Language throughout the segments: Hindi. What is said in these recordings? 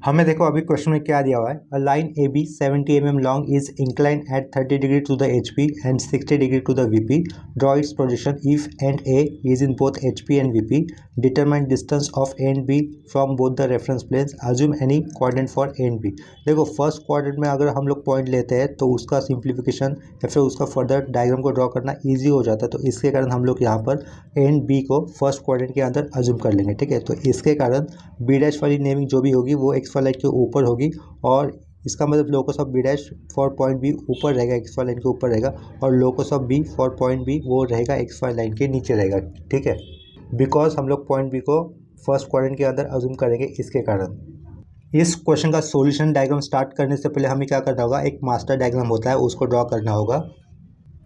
हमें देखो अभी क्वेश्चन में क्या दिया हुआ है। A line A B 70 mm long is incline at 30 degree to the H P and 60 degree to the V P. Draw its projection if end A is in both H P and V P. Determine distance of A and B from both the reference planes. Assume any quadrant for A and B. देखो फर्स्ट क्वाड्रेंट में अगर हम लोग पॉइंट लेते हैं तो उसका सिंप्लीफिकेशन या फिर उसका फर्दर डायग्राम को ड्रॉ करना ईजी हो जाता है। तो इसके कारण हम लोग यहाँ पर ए एंड बी को फर्स्ट क्वाड्रेंट के अंदर अज्यूम कर लेंगे। ठीक है, तो इसके कारण बी डैश वाली नेमिंग जो भी होगी वो एक्स वाई लाइन के ऊपर होगी और इसका मतलब locus of B dash for point B ऊपर रहेगा, एक्स वाई लाइन के ऊपर रहेगा, और locus of B for point B वो रहेगा एक्स वाई लाइन के नीचे रहेगा। ठीक है, बिकॉज हम लोग पॉइंट बी को फर्स्ट क्वाड्रेंट के अंदर अज्यूम करेंगे इसके कारण। इस क्वेश्चन का सॉल्यूशन डायग्राम स्टार्ट करने से पहले हमें क्या करना होगा, एक मास्टर डायग्राम होता है उसको ड्रॉ करना होगा।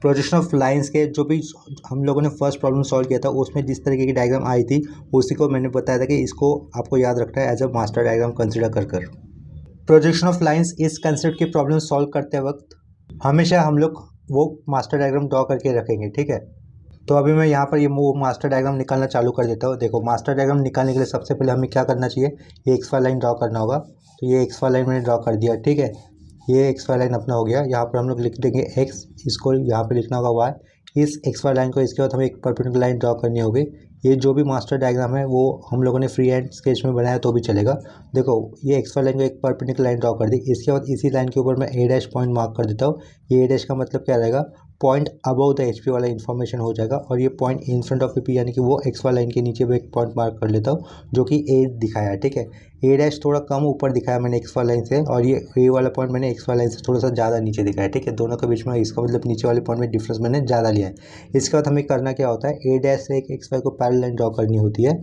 प्रोजेक्शन ऑफ लाइंस के जो भी हम लोगों ने फर्स्ट प्रॉब्लम सॉल्व किया था उसमें जिस तरीके की डायग्राम आई थी उसी को मैंने बताया था कि इसको आपको याद रखना है as a master diagram consider कर। प्रोजेक्शन ऑफ लाइंस इस कंसेप्ट की प्रॉब्लम सॉल्व करते वक्त हमेशा हम लोग वो मास्टर डायग्राम ड्रॉ करके रखेंगे। ठीक है, तो अभी मैं यहाँ पर ये मास्टर डायग्राम निकालना चालू कर देता हूँ। देखो मास्टर डायग्राम निकालने के लिए सबसे पहले हमें क्या करना चाहिए, ये एक्स वाई लाइन ड्रॉ करना होगा। तो ये एक्स वाई लाइन मैंने ड्रॉ कर दिया। ठीक है, ये एक्स वाई लाइन अपना हो गया। यहाँ पर हम लोग लिख देंगे एक्स, इसको यहाँ पे लिखना होगा वाई। इस एक्स वाई लाइन को इसके बाद हमें एक परपेंडिकुलर लाइन ड्रॉ करनी होगी। ये जो भी मास्टर डायग्राम है वो हम लोगों ने फ्री हैंड स्केच में बनाया तो भी चलेगा। देखो ये एक्स वाई लाइन को एक परपेंडिकुलर लाइन ड्रॉ कर दी। इसके बाद इसी लाइन के ऊपर मैं ए डैश पॉइंट मार्क कर देता हूँ। ये ए डैश का मतलब क्या रहेगा, point above the H P वाला इन्फॉर्मेशन हो जाएगा। और ये point in front of P यानी कि वो एक्स वाई लाइन के नीचे भी एक पॉइंट मार्क कर लेता हूँ जो कि ए दिखाया है। ठीक है, ए डैश थोड़ा कम ऊपर दिखाया मैंने एक्स वाई लाइन से, और ये ए वाला पॉइंट मैंने एक्स वाई लाइन से थोड़ा सा ज़्यादा नीचे दिखाया। ठीक है, दोनों के बीच में इसका मतलब नीचे वाले पॉइंट में डिफरेंस मैंने ज़्यादा लिया है। इसके बाद हमें करना क्या होता है, ए डैश से एक एक्स वाई को पैरेलल लाइन ड्रॉ करनी होती है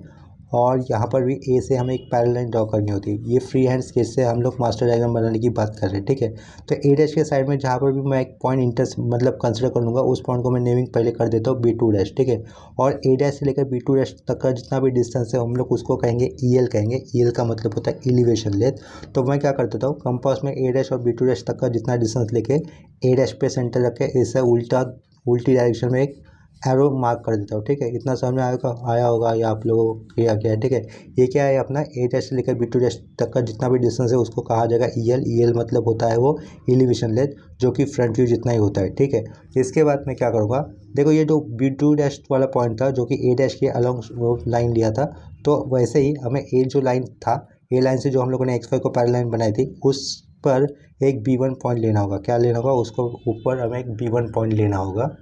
और यहाँ पर भी ए से हमें एक पैरेलल लाइन ड्रॉ करनी होती है। ये फ्री हैंड स्केच से हम लोग मास्टर डायग्राम बनाने की बात कर रहे हैं। ठीक है, तो ए डैश के साइड में जहाँ पर भी मैं एक पॉइंट इंटर मतलब कंसिडर कर लूँगा उस पॉइंट को मैं नेमिंग पहले कर देता हूँ बी टू डैश। ठीक है, और ए डैश से लेकर बी टू डैश तक का जितना भी डिस्टेंस है हम लोग उसको कहेंगे ई एल कहेंगे। ई एल का मतलब होता है एलिवेशन लेंथ। तो मैं क्या कर देता हूँ, कंपास में ए डैश और बी टू डैश तक का जितना डिस्टेंस लेके ए डैश पे सेंटर रख के इससे उल्टी डायरेक्शन में एक एरो मार्क कर देता हूँ। ठीक है, इतना समझ में आया होगा या आप लोगों को किया गया है। ठीक है, ये क्या है, अपना ए डैश से लेकर बी टू डैश तक का जितना भी डिस्टेंस है उसको कहा जाएगा ई एल। ई एल मतलब होता है वो एलिवेशन लेंथ जो कि फ्रंट व्यू जितना ही होता है। ठीक है, इसके बाद मैं क्या करूँगा, देखो ये जो बी टू डैश वाला पॉइंट था जो कि ए डैश के अलॉन्ग लाइन लिया था, तो वैसे ही हमें ए जो लाइन था, ए लाइन से जो हम लोगों ने एक्स वाई को पैरेलल लाइन बनाई थी उस पर एक बी वन पॉइंट लेना होगा। क्या लेना होगा, उसको ऊपर हमें एक बी वन पॉइंट लेना होगा।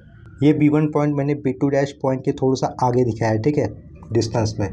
ये बी वन पॉइंट मैंने बी टू डैश पॉइंट के थोड़ा सा आगे दिखाया है। ठीक है, डिस्टेंस में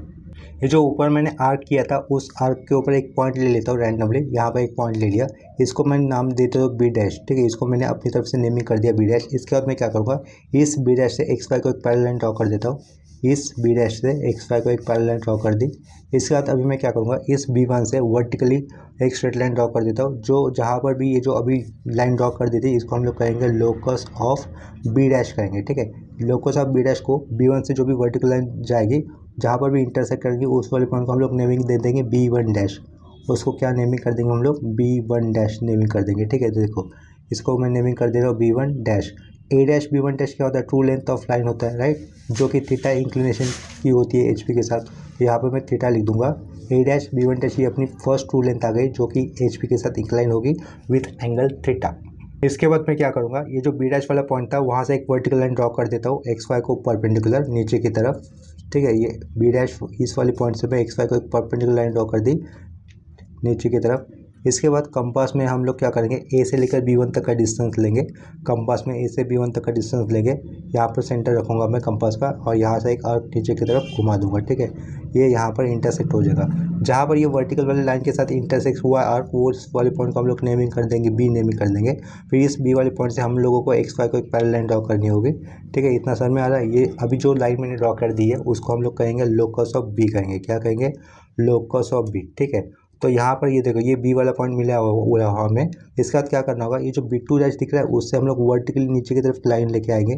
ये जो ऊपर मैंने आर्क किया था उस आर्क के ऊपर एक पॉइंट ले लेता हूँ रैंडमली। यहाँ पर एक पॉइंट ले लिया, इसको मैं नाम देता हूँ बी डैश। ठीक है, इसको मैंने अपनी तरफ से नेमिंग कर दिया बी डैश। इसके बाद मैं क्या करूँगा, इस बी डैश से एक्स वाई को एक पैरेलल लाइन ड्रॉ कर देता हूँ। इस बी डैश से एक्स वाई को एक पैरेलल लाइन ड्रॉ कर दी। इसके बाद अभी मैं क्या करूँगा, इस बी वन से वर्टिकली एक स्ट्रेट लाइन ड्रॉ कर देता हूँ। जो जहाँ पर भी ये जो अभी लाइन ड्रॉ कर दी थी इसको हम लोग कहेंगे लोकस ऑफ बी डैश कहेंगे। ठीक है, लोकस ऑफ बी डैश को बी वन से जो भी वर्टिकल लाइन जाएगी जहाँ पर भी इंटरसेक्ट करेंगे उस वाले पॉइंट को हम लोग नेमिंग दे देंगे बी वन डैश। उसको क्या नेमिंग कर देंगे हम लोग, बी वन डैश नेमिंग कर देंगे। ठीक है, तो देखो इसको मैं नेमिंग कर दे रहा हूँ बी वन डैश। ए डैश बी वन डैश क्या होता है, ट्रू लेंथ ऑफ लाइन होता है राइट, जो कि थीटा इंक्लिनेशन की होती है एच पी के साथ। यहाँ पर मैं थीटा लिख दूंगा। ए डैश बी वन डैश ये अपनी फर्स्ट ट्रू लेंथ आ गई जो कि एच पी के साथ इंक्लाइन होगी विथ एंगल थीटा। इसके बाद मैं क्या करूँगा, ये जो बी डैश वाला पॉइंट था वहाँ से एक वर्टिकल लाइन ड्रॉ कर देता हूँ एक्स वाई को परपेंडिकुलर नीचे की तरफ। ठीक है, ये बी डैश इस वाले पॉइंट से मैं एक्स वाई को एक परपेंडिकुलर लाइन ड्रॉ कर दी नीचे की तरफ। इसके बाद कंपास में हम लोग क्या करेंगे, ए से लेकर बी वन तक का डिस्टेंस लेंगे। कंपास में ए से बी वन तक का डिस्टेंस लेंगे, यहाँ पर सेंटर रखूँगा मैं कंपास का और यहाँ से एक आर्क नीचे की तरफ घुमा दूंगा। ठीक है, ये यहाँ पर इंटरसेक्ट हो जाएगा। जहाँ पर ये वर्टिकल वाली लाइन के साथ इंटरसेक्ट हुआ आर्क वो उस वाले पॉइंट को हम लोग नेमिंग कर देंगे बी नेमिंग कर देंगे। फिर इस बी वाले पॉइंट से हम लोगों को एक्स वाई को एक पैरेलल लाइन ड्रॉ करनी होगी। ठीक है, इतना समझ में आ रहा है। ये अभी जो लाइन मैंने ड्रॉ कर दी है उसको हम लोग कहेंगे लोकस ऑफ बी कहेंगे। क्या कहेंगे, लोकस ऑफ बी। ठीक है, तो यहाँ पर ये देखो ये बी वाला पॉइंट मिला हुआ हमें। इसके बाद क्या करना होगा, ये जो बी टू डैश दिख रहा है उससे हम लोग वर्टिकली नीचे की तरफ लाइन लेके आएंगे।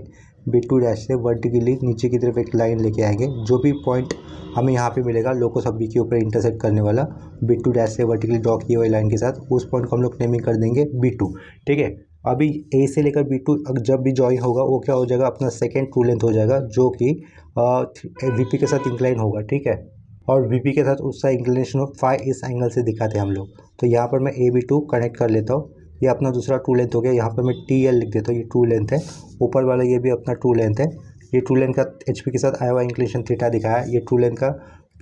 बी टू डैश से वर्टिकली नीचे की तरफ एक लाइन लेके आएंगे। जो भी पॉइंट हमें यहाँ पे मिलेगा लोकस ऑफ बी के ऊपर इंटरसेक्ट करने वाला बी टू डैश से वर्टिकली ड्रॉ किए हुए लाइन के साथ, उस पॉइंट को हम लोग नेमिंग कर देंगे बी टू। ठीक है, अभी ए से लेकर बी टू जब भी ज्वाइन होगा वो क्या हो जाएगा, अपना सेकेंड ट्रू लेंथ हो जाएगा जो कि वी पी के साथ इंक्लाइन होगा। ठीक है, और वीपी के साथ उसका इंक्लिनेशन ऑफ फाई इस एंगल से दिखाते हैं हम लोग। तो यहाँ पर मैं AB2 कनेक्ट कर लेता हूँ। ये अपना दूसरा ट्रू लेंथ हो गया। यहाँ पर मैं TL लिख देता हूँ, ये ट्रू लेंथ है। ऊपर वाला ये भी अपना ट्रू लेंथ है। ये ट्रू लेंथ का HP के साथ आया हुआ इंक्लिनेशन थीटा दिखाया। ये ट्रू लेंथ का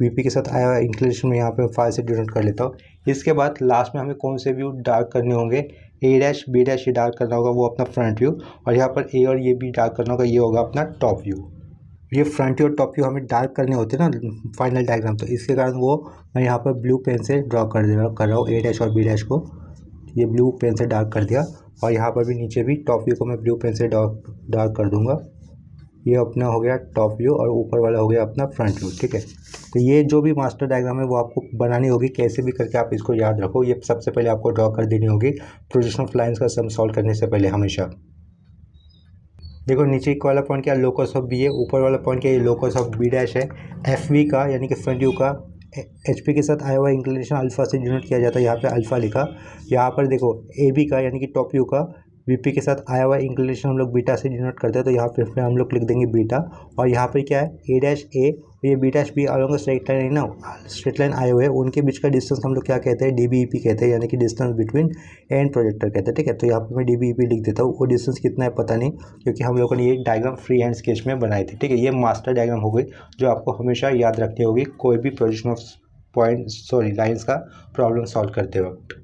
VP के साथ आया हुआ इंक्लिनेशन में यहाँ पे फाई से डिनोट कर लेता हूँ। इसके बाद लास्ट में हमें कौन से व्यू डार्क करने होंगे, A' B' ये डार्क करना होगा, वो अपना फ्रंट व्यू। और यहाँ पर A और ये भी डार्क करना होगा, ये होगा अपना टॉप व्यू। ये फ्रंट और टॉप व्यू हमें डार्क करने होते हैं ना फाइनल डायग्राम, तो इसके कारण वो मैं यहाँ पर ब्लू पेन से ड्रॉ कर रहा हूँ A' और B' को। ये ब्लू पेन से डार्क कर दिया। और यहाँ पर भी नीचे भी टॉप व्यू को मैं ब्लू पेन से डार्क कर दूंगा। ये अपना हो गया टॉप व्यू और ऊपर वाला हो गया अपना फ्रंट व्यू, ठीक है। तो ये जो भी मास्टर डायग्राम है वो आपको बनानी होगी, कैसे भी करके आप इसको याद रखो। ये सबसे पहले आपको ड्रॉ कर देनी होगी प्रोजेक्शन ऑफ लाइन्स का सम सॉल्व करने से पहले हमेशा। देखो नीचे वाला पॉइंट क्या, लोकस ऑफ बी है। ऊपर वाला पॉइंट क्या है, लोकस ऑफ B' है। FV का यानी कि फ्रंट व्यू का HP के साथ आया हुआ इंक्लिनेशन अल्फा से डिनोट किया जाता है, यहाँ पे अल्फा लिखा। यहाँ पर देखो AB का यानी कि टॉप व्यू का VP के साथ आया हुआ इंक्लिनेशन हम लोग बीटा से डिनोट करते हैं, तो यहाँ पे हम लोग लिख देंगे बीटा। और यहाँ पर क्या है, A' ये B' अलॉन्ग स्ट्रेट लाइन ना, स्ट्रेट लाइन आए हुए हैं, उनके बीच का डिस्टेंस हम लोग क्या कहते हैं, DBEP कहते हैं, यानी कि डिस्टेंस बिटवीन एंड प्रोजेक्टर कहते हैं, ठीक है। तो यहाँ पर मैं DBEP लिख देता हूँ। वो डिस्टेंस कितना है पता नहीं, क्योंकि हम लोगों ने ये डायग्राम फ्री हैंड स्केच में बनाए थे, ठीक है। ये मास्टर डायग्राम हो गई जो आपको हमेशा याद रखनी होगी कोई भी प्रोजेक्शन ऑफ लाइन्स का प्रॉब्लम सॉल्व करते वक्त।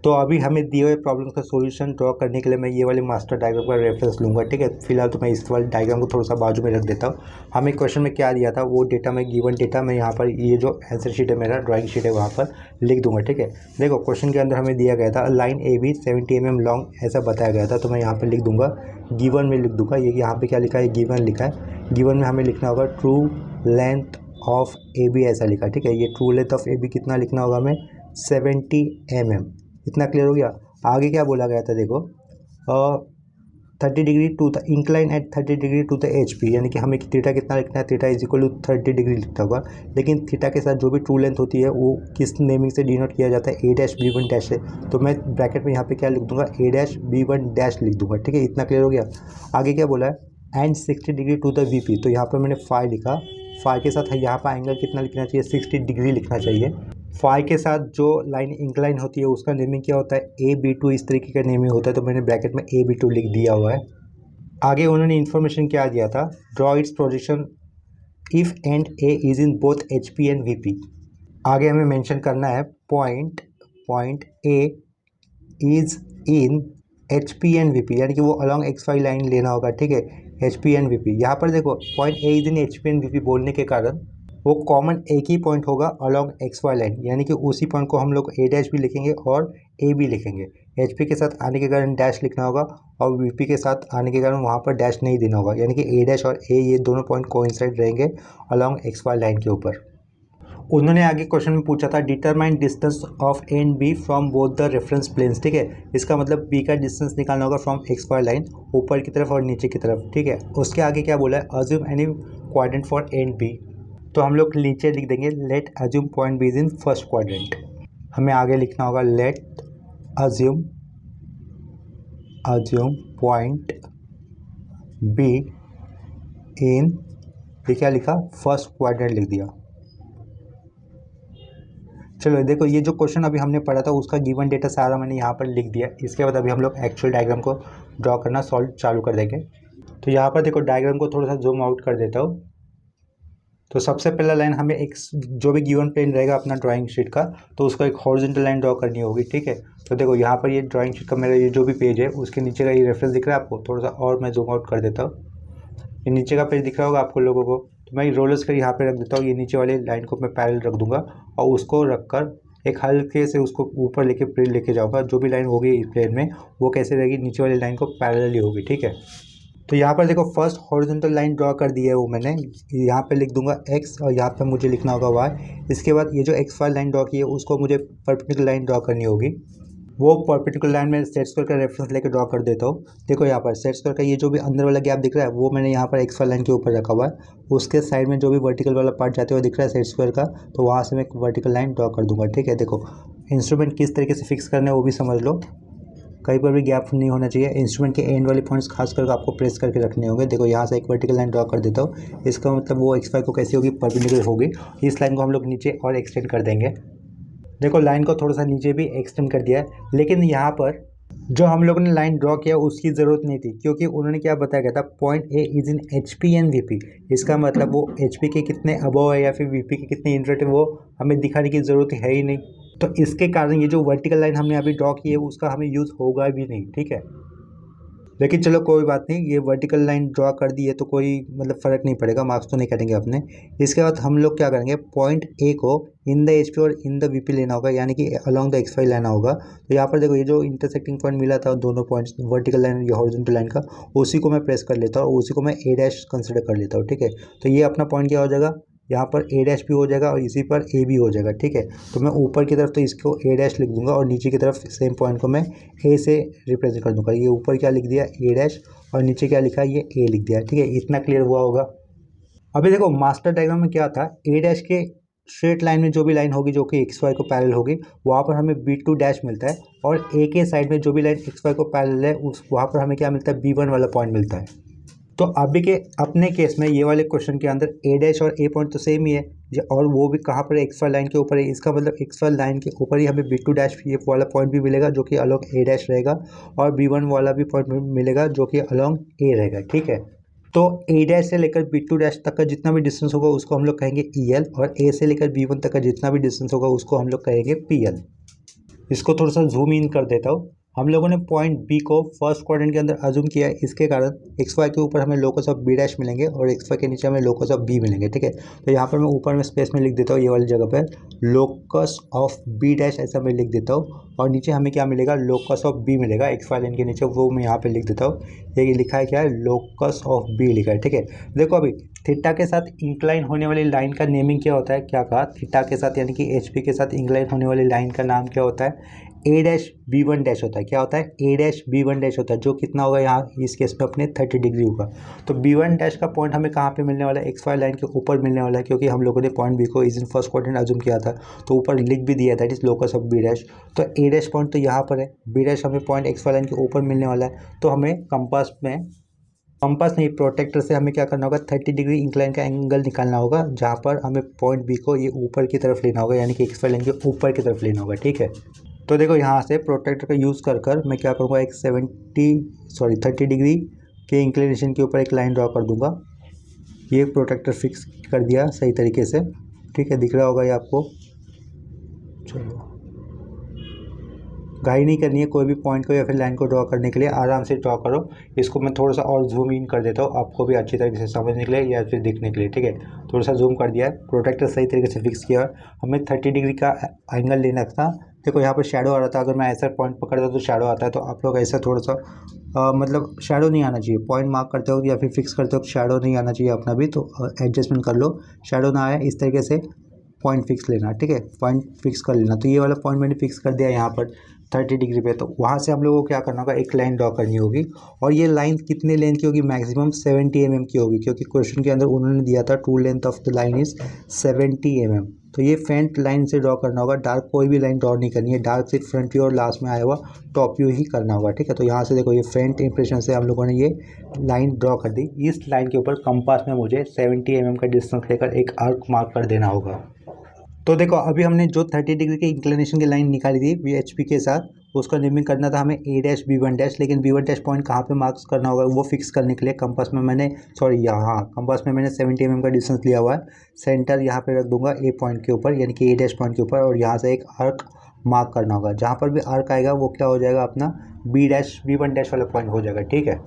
तो अभी हमें दिए हुए प्रॉब्लम का सॉल्यूशन ड्रॉ करने के लिए मैं ये वाले मास्टर डायग्राम का रेफरेंस लूँगा, ठीक है। फिलहाल तो मैं इस वाले डायग्राम को थोड़ा सा बाजू में रख देता हूँ। हमें क्वेश्चन में क्या दिया था वो डेटा में गिवन डेटा मैं यहाँ पर ये जो आंसर शीट है मेरा ड्राइंग शीट है वहाँ पर लिख दूंगा, ठीक है। देखो क्वेश्चन के अंदर हमें दिया गया था लाइन AB 70 mm लॉन्ग ऐसा बताया गया था, तो मैं यहाँ पर लिख दूंगा गिवन में लिख दूंगा। ये यहाँ पर क्या लिखा है, गिवन लिखा है। गिवन में हमें लिखना होगा ट्रू लेंथ ऑफ AB ऐसा लिखा, ठीक है। ये ट्रू लेंथ ऑफ AB कितना लिखना होगा हमें, 70 mm। इतना क्लियर हो गया। आगे क्या बोला गया था देखो, 30 degree to the incline at 30 degree to the HP, यानी कि हमें थीटा कितना लिखना है, theta is equal to 30 degree लिखता होगा। लेकिन थीटा के साथ जो भी ट्रू लेंथ होती है वो किस नेमिंग से डिनोट किया जाता है, A'(B1' से। तो मैं ब्रैकेट में यहाँ पे क्या लिख दूंगा, A'(B1' लिख दूंगा, ठीक है। इतना क्लियर हो गया। आगे क्या बोला है, and 60 degree to the VP, तो यहाँ पर मैंने फाई लिखा। फाई के साथ यहाँ पर एंगल कितना लिखना चाहिए, 60 डिग्री लिखना चाहिए। फाई के साथ जो लाइन इंक्लाइन होती है उसका नेमिंग क्या होता है, AB2 इस तरीके का नेमिंग होता है, तो मैंने ब्रैकेट में AB2 लिख दिया हुआ है। आगे उन्होंने इन्फॉर्मेशन क्या दिया था, draw its projection if and A is in both HP and VP। आगे हमें मेंशन करना है point A is in HP and VP, यानी कि वो अलॉन्ग XY लाइन लेना होगा, ठीक है, HP एंड VP। यहाँ पर देखो point A is in HP and VP बोलने के कारण वो कॉमन एक ही पॉइंट होगा अलॉन्ग XY लाइन, यानी कि उसी पॉइंट को हम लोग A' भी लिखेंगे और A भी लिखेंगे। HP के साथ आने के कारण डैश लिखना होगा और VP के साथ आने के कारण वहाँ पर डैश नहीं देना होगा, यानी कि A' और A ये दोनों पॉइंट कोइंसाइड रहेंगे अलॉन्ग XY लाइन के ऊपर। उन्होंने आगे क्वेश्चन में पूछा था determine distance of A and B from both the reference planes, ठीक है। इसका मतलब B का डिस्टेंस निकालना होगा फ्रॉम XY लाइन ऊपर की तरफ और नीचे की तरफ, ठीक है। उसके आगे क्या बोला है, assume any quadrant for A and B, तो हम लोग नीचे लिख देंगे let assume point B is in first quadrant. हमें आगे लिखना होगा let assume point B in, ये क्या लिखा, फर्स्ट क्वाड्रेंट लिख दिया। चलो देखो ये जो क्वेश्चन अभी हमने पढ़ा था उसका गिवन डेटा सारा मैंने यहाँ पर लिख दिया। इसके बाद अभी हम लोग एक्चुअल डायग्राम को ड्रॉ करना सॉल्व चालू कर देंगे। तो यहाँ पर देखो डायग्राम को थोड़ा सा जूम आउट कर देता हूँ। तो सबसे पहला लाइन हमें एक जो भी गिवन प्लेन रहेगा अपना ड्राइंग शीट का, तो उसको एक हॉरिजॉन्टल लाइन ड्रॉ करनी होगी, ठीक है। तो देखो यहाँ पर ये ड्राइंग शीट का मेरा ये जो भी पेज है उसके नीचे का ये रेफरेंस दिख रहा है आपको, थोड़ा सा और मैं जूम आउट कर देता हूँ। ये नीचे का पेज दिख रहा होगा आपको लोगों को, तो मैं रोलर्स कर यहाँ पे रख देता हूँ। ये नीचे वाले लाइन को मैं पैरेलल रख दूंगा और उसको रखकर एक हल्के से उसको ऊपर लेके जाऊँगा। जो भी लाइन होगी इस प्लेन में वो कैसे रहेगी, नीचे वाली लाइन को पैरेलल ही होगी, ठीक है। तो यहाँ पर देखो फर्स्ट हॉरिजॉन्टल लाइन ड्रॉ कर दी है वो मैंने, यहाँ पे लिख दूंगा x और यहाँ पे मुझे लिखना होगा y। इसके बाद ये जो XY लाइन ड्रॉ की है उसको मुझे परपेंडिकुलर लाइन ड्रॉ करनी होगी। वो परपेंडिकुलर लाइन में सेट स्क्वायर का रेफरेंस लेकर ड्रॉ कर देता हूँ। देखो यहाँ पर सेट स्क्वायर का ये जो भी अंदर वाला गैप दिख रहा है वो मैंने यहाँ पर XY लाइन के ऊपर रखा हुआ है। उसके साइड में जो भी वर्टिकल वाला पार्ट जाते हुए दिख रहा है सेट स्क्वायर का, तो वहाँ से मैं एक वर्टिकल लाइन ड्रॉ कर दूंगा, ठीक है। देखो इंस्ट्रूमेंट किस तरीके से फिक्स करना है वो भी समझ लो। कहीं पर भी गैप नहीं होना चाहिए। इंस्ट्रूमेंट के एंड वाले पॉइंट्स खास करके आपको प्रेस करके रखने होंगे। देखो यहाँ से एक वर्टिकल लाइन ड्रॉ कर देता हूँ, इसका मतलब वो एक्स वाई को कैसी होगी, परपेंडिकुलर होगी। इस लाइन को हम लोग नीचे और एक्सटेंड कर देंगे। देखो लाइन को थोड़ा सा नीचे भी एक्सटेंड कर दिया है, लेकिन यहाँ पर जो हम लोगों ने लाइन ड्रॉ किया उसकी ज़रूरत नहीं थी, क्योंकि उन्होंने क्या बताया गया था, point A is in H P and V P. इसका मतलब वो एच पी के कितने अबव है या फिर वी पी के कितने इंटरेट है वो हमें दिखाने की ज़रूरत है ही नहीं। तो इसके कारण ये जो वर्टिकल लाइन हमने अभी ड्रॉ की है उसका हमें यूज़ होगा भी नहीं, ठीक है। लेकिन चलो कोई बात नहीं, ये वर्टिकल लाइन ड्रॉ कर दी है तो कोई मतलब फ़र्क नहीं पड़ेगा, मार्क्स तो नहीं कटेंगे अपने। इसके बाद हम लोग क्या करेंगे, पॉइंट ए को इन द एच पी और इन द वी पी लेना होगा, यानी कि अलॉन्ग द एक्स वाई लेना होगा। तो यहाँ पर देखो ये जो इंटरसेक्टिंग पॉइंट मिला था दोनों पॉइंट्स, वर्टिकल लाइन या हॉरिजॉन्टल लाइन का, उसी को मैं प्रेस कर लेता हूँ और उसी को मैं ए डैश कंसिडर कर लेता हूँ, ठीक है। तो ये अपना पॉइंट क्या हो जाएगा, यहाँ पर ए डैश भी हो जाएगा और इसी पर ए भी हो जाएगा, ठीक है। तो मैं ऊपर की तरफ तो इसको ए डैश लिख दूंगा और नीचे की तरफ सेम पॉइंट को मैं ए से रिप्रेजेंट कर दूंगा। ये ऊपर क्या लिख दिया, ए डैश, और नीचे क्या लिखा है, ये ए लिख दिया, ठीक है। इतना क्लियर हुआ होगा। अभी देखो मास्टर डायग्राम में क्या था, ए डैश के स्ट्रेट लाइन में जो भी लाइन होगी जो कि एक्स वाई को पैरेलल होगी वहाँ पर हमें बी टू डैश मिलता है, और ए के साइड में जो भी लाइन एक्स वाई को पैरेलल है उस वहाँ पर हमें क्या मिलता है, बी वन वाला पॉइंट मिलता है। तो अभी के अपने केस में ये वाले क्वेश्चन के अंदर ए डैश और ए पॉइंट तो सेम ही है, और वो भी कहाँ पर है, एक्स वाई लाइन के ऊपर है। इसका मतलब एक्स वाई लाइन के ऊपर ही हमें बी टू डैश ये वाला पॉइंट भी मिलेगा जो कि अलॉन्ग ए डैश रहेगा, और बी वन वाला भी पॉइंट मिलेगा जो कि अलॉन्ग ए रहेगा, ठीक है। तो ए डैश से लेकर बी टू डैश तक का जितना भी डिस्टेंस होगा उसको हम लोग कहेंगे ई एल, और ए से लेकर बी वन तक का जितना भी डिस्टेंस होगा उसको हम लोग कहेंगे पी एल। इसको थोड़ा सा जूम इन कर देता हूँ। हम लोगों ने पॉइंट बी को फर्स्ट क्वाड्रेंट के अंदर अज्यूम किया है, इसके कारण एक्स वाई के ऊपर हमें लोकस ऑफ बी डैश मिलेंगे और एक्स वाई के नीचे हमें लोकस ऑफ बी मिलेंगे, ठीक है। तो यहाँ पर मैं ऊपर में स्पेस में लिख देता हूँ, ये वाली जगह पर लोकस ऑफ बी डैश ऐसा मैं लिख देता हूँ, और नीचे हमें क्या मिलेगा, लोकस ऑफ बी मिलेगा एक्स वाई लाइन के नीचे, वो मैं यहाँ पर लिख देता हूँ। ये लिखा है क्या है, लोकस ऑफ बी लिखा है, ठीक है। देखो अभी थीटा के साथ इंक्लाइन होने वाली लाइन का नेमिंग क्या होता है, क्या कहा, थीटा के साथ यानी कि एच पी के साथ इंक्लाइन होने वाली लाइन का नाम क्या होता है, ए डैश बी वन डैश होता है। क्या होता है, ए डैश बी वन डैश होता है, जो कितना होगा यहाँ इस केस में अपने 30 डिग्री होगा। तो बी वन डैश का पॉइंट हमें कहाँ पे मिलने वाला है, एक्स वाई लाइन के ऊपर मिलने वाला है, क्योंकि हम लोगों ने पॉइंट बी को इस इन फर्स्ट क्वाड्रेंट अज्यूम किया था, तो ऊपर लिख भी दिया that is locus of B dash. तो ए डैश पॉइंट तो यहाँ पर है, बी डैश हमें पॉइंट एक्स वाई लाइन के ऊपर मिलने वाला है। तो हमें कंपास नहीं, प्रोटेक्टर से हमें क्या करना होगा, 30 डिग्री इंक्लाइन का एंगल निकालना होगा, जहाँ पर हमें पॉइंट बी को ये ऊपर की तरफ लेना होगा, यानी कि एक्स वाई लाइन के ऊपर की तरफ लेना होगा, ठीक है। तो देखो यहाँ से प्रोटेक्टर का यूज़ कर मैं क्या करूँगा, एक 30 डिग्री के इंक्लिनेशन के ऊपर एक लाइन ड्रॉ कर दूँगा। ये प्रोटेक्टर फिक्स कर दिया सही तरीके से, ठीक है, दिख रहा होगा ये आपको। चलो घाई नहीं करनी है कोई भी पॉइंट को या फिर लाइन को ड्रॉ करने के लिए, आराम से ड्रॉ करो। इसको मैं थोड़ा सा और जूम इन कर देता हूँ आपको भी अच्छी तरीके से समझने के लिए या फिर दिखने के लिए, ठीक है। थोड़ा सा जूम कर दिया है, प्रोटेक्टर सही तरीके से फिक्स किया है। हमें 30 डिग्री का एंगल लेना था। देखो यहाँ पर शेडो आ रहा था, अगर मैं ऐसा पॉइंट पकड़ता तो शेडो आता है, तो आप लोग ऐसा थोड़ा सा मतलब शेडो नहीं आना चाहिए, पॉइंट मार्क करते हो या फिर फिक्स करते हो शेडो नहीं आना चाहिए अपना भी, तो एडजस्टमेंट कर लो, शेडो ना आए इस तरीके से पॉइंट फिक्स लेना, ठीक है, पॉइंट फिक्स कर लेना। तो ये वाला पॉइंट मैंने फिक्स कर दिया यहाँ पर 30 डिग्री पे। तो वहाँ से हम लोगों को क्या करना होगा, एक लाइन ड्रॉ करनी होगी, और ये लाइन कितने लेंथ की होगी, मैक्सिमम 70 mm की होगी, क्योंकि क्वेश्चन के अंदर उन्होंने दिया था true length of the line is 70 mm। तो ये फ्रंट लाइन से ड्रॉ करना होगा, डार्क कोई भी लाइन ड्रॉ नहीं करनी है, डार्क सिर्फ फ्रंट व्यू और लास्ट में आया हुआ टॉप व्यू ही करना होगा, ठीक है। तो यहाँ से देखो ये फ्रंट इंप्रेशन से हम लोगों ने ये लाइन ड्रॉ कर दी। इस लाइन के ऊपर कंपास में मुझे 70 mm का डिस्टेंस लेकर एक आर्क मार्क कर देना होगा। तो देखो अभी हमने जो 30 डिग्री के इंक्लिनेशन की लाइन निकाली थी वी एच पी के साथ, उसका नेमिंग करना था हमें ए डैश बी वन डैश, लेकिन बी वन डैश पॉइंट कहाँ पे मार्क्स करना होगा वो फिक्स करने के लिए कंपास में मैंने कंपास में मैंने 70 mm का डिस्टेंस लिया हुआ है। सेंटर यहाँ पे रख दूंगा ए पॉइंट के ऊपर, यानी कि ए डैश पॉइंट के ऊपर, और यहाँ से एक आर्क मार्क करना होगा। जहाँ पर भी आर्क आएगा वो क्या हो जाएगा, अपना बी वन डैश वाला पॉइंट हो जाएगा, ठीक है।